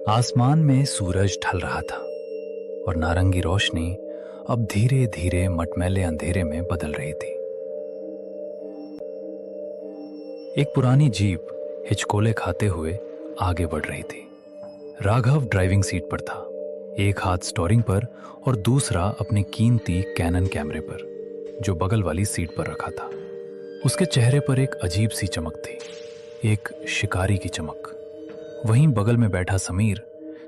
आसमान में सूरज ढल रहा था और नारंगी रोशनी अब धीरे धीरे मटमैले अंधेरे में बदल रही थी। एक पुरानी जीप हिचकोले खाते हुए आगे बढ़ रही थी। राघव ड्राइविंग सीट पर था, एक हाथ स्टीयरिंग पर और दूसरा अपने कीमती कैनन कैमरे पर, जो बगल वाली सीट पर रखा था। उसके चेहरे पर एक अजीब सी चमक थी, एक शिकारी की चमक। वहीं बगल में बैठा समीर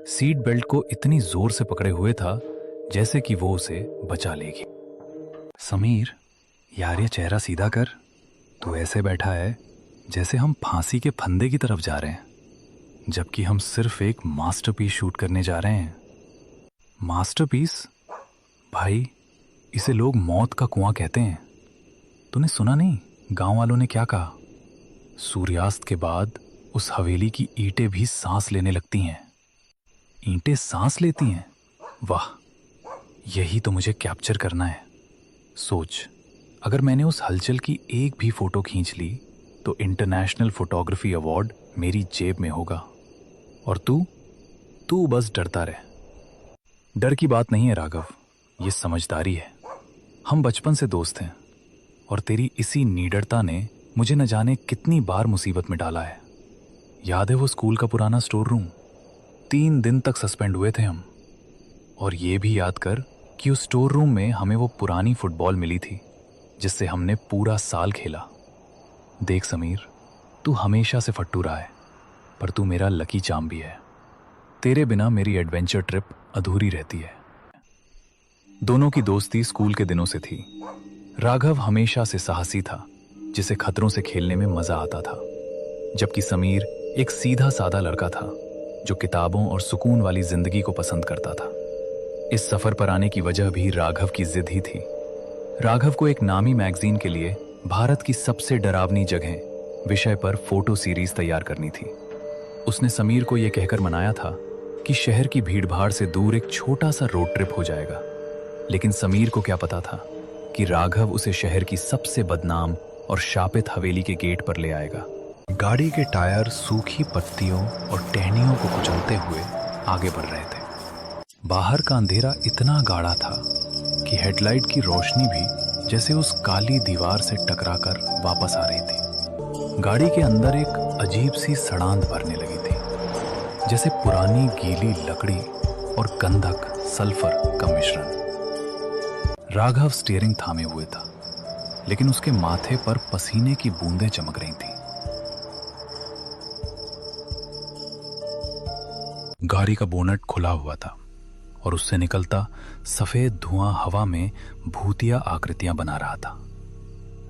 सीट बेल्ट को इतनी जोर से पकड़े हुए था जैसे कि वो उसे बचा लेगी। समीर, यार ये चेहरा सीधा कर। तू ऐसे बैठा है जैसे हम फांसी के फंदे की तरफ जा रहे हैं, जबकि हम सिर्फ एक मास्टरपीस शूट करने जा रहे हैं। मास्टरपीस? भाई, इसे लोग मौत का कुआं कहते हैं। तूने सुना नहीं गांव वालों ने क्या कहा? सूर्यास्त के बाद उस हवेली की ईंटें भी सांस लेने लगती हैं। ईंटें सांस लेती हैं? वाह, यही तो मुझे कैप्चर करना है। सोच, अगर मैंने उस हलचल की एक भी फोटो खींच ली तो इंटरनेशनल फोटोग्राफी अवार्ड मेरी जेब में होगा। और तू बस डरता रहे। डर की बात नहीं है राघव, ये समझदारी है। हम बचपन से दोस्त हैं और तेरी इसी निडरता ने मुझे न जाने कितनी बार मुसीबत में डाला है। याद है वो स्कूल का पुराना स्टोर रूम? 3 दिन तक सस्पेंड हुए थे हम। और ये भी याद कर कि उस स्टोर रूम में हमें वो पुरानी फुटबॉल मिली थी जिससे हमने पूरा साल खेला। देख समीर, तू हमेशा से फट्टू रहा है, पर तू मेरा लकी चार्म भी है। तेरे बिना मेरी एडवेंचर ट्रिप अधूरी रहती है। दोनों की दोस्ती स्कूल के दिनों से थी। राघव हमेशा से साहसी था, जिसे खतरों से खेलने में मजा आता था, जबकि समीर एक सीधा साधा लड़का था जो किताबों और सुकून वाली जिंदगी को पसंद करता था। इस सफर पर आने की वजह भी राघव की जिद ही थी। राघव को एक नामी मैगजीन के लिए भारत की सबसे डरावनी जगह विषय पर फोटो सीरीज तैयार करनी थी। उसने समीर को यह कहकर मनाया था कि शहर की भीड़भाड़ से दूर एक छोटा सा रोड ट्रिप हो जाएगा। लेकिन समीर को क्या पता था कि राघव उसे शहर की सबसे बदनाम और शापित हवेली के गेट पर ले आएगा। गाड़ी के टायर सूखी पत्तियों और टहनियों को कुचलते हुए आगे बढ़ रहे थे। बाहर का अंधेरा इतना गाढ़ा था कि हेडलाइट की रोशनी भी जैसे उस काली दीवार से टकराकर वापस आ रही थी। गाड़ी के अंदर एक अजीब सी सड़ांध भरने लगी थी, जैसे पुरानी गीली लकड़ी और गंधक सल्फर का मिश्रण। राघव स्टीयरिंग थामे हुए था, लेकिन उसके माथे पर पसीने की बूंदें चमक रही थीं। गाड़ी का बोनट खुला हुआ था और उससे निकलता सफेद धुआं हवा में भूतिया आकृतियां बना रहा था।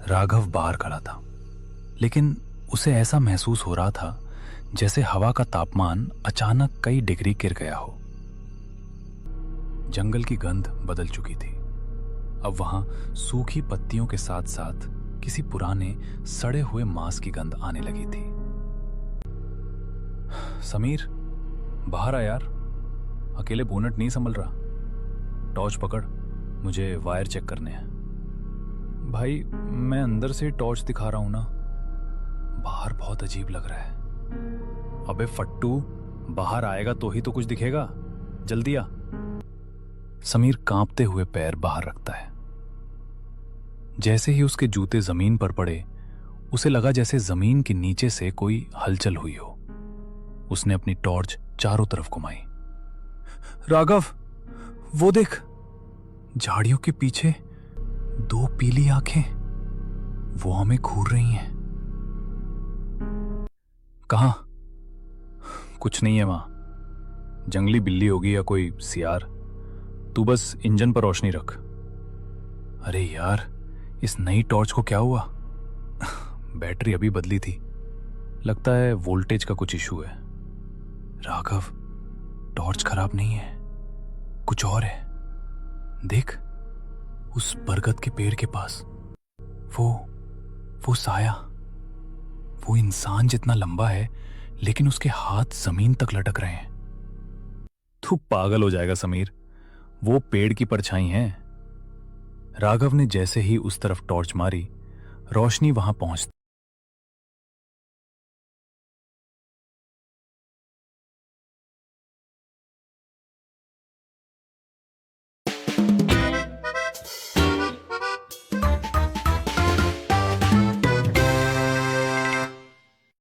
राघव बाहर खड़ा था, लेकिन उसे ऐसा महसूस हो रहा था जैसे हवा का तापमान अचानक कई डिग्री गिर गया हो। जंगल की गंध बदल चुकी थी। अब वहां सूखी पत्तियों के साथ साथ किसी पुराने सड़े हुए मांस की गंध आने लगी थी। समीर, बाहर आ यार, अकेले बोनट नहीं संभल रहा। टॉर्च पकड़, मुझे वायर चेक करने हैं। भाई, मैं अंदर से टॉर्च दिखा रहा हूं ना। बाहर बहुत अजीब लग रहा है। अबे फट्टू, बाहर आएगा तो ही तो कुछ दिखेगा, जल्दी आ। समीर कांपते हुए पैर बाहर रखता है। जैसे ही उसके जूते जमीन पर पड़े, उसे लगा जैसे जमीन के नीचे से कोई हलचल हुई हो। उसने अपनी टॉर्च चारों तरफ घुमाई। राघव, वो देख, झाड़ियों के पीछे 2 पीली आंखें, वो हमें घूर रही हैं। कहां? कुछ नहीं है वहां, जंगली बिल्ली होगी या कोई सियार। तू बस इंजन पर रोशनी रख। अरे यार, इस नई टॉर्च को क्या हुआ? बैटरी अभी बदली थी, लगता है वोल्टेज का कुछ इशू है। राघव, टॉर्च खराब नहीं है, कुछ और है। देख, उस बरगद के पेड़ के पास वो साया, वो इंसान जितना लंबा है, लेकिन उसके हाथ जमीन तक लटक रहे हैं। तू पागल हो जाएगा समीर, वो पेड़ की परछाई है। राघव ने जैसे ही उस तरफ टॉर्च मारी, रोशनी वहां पहुंच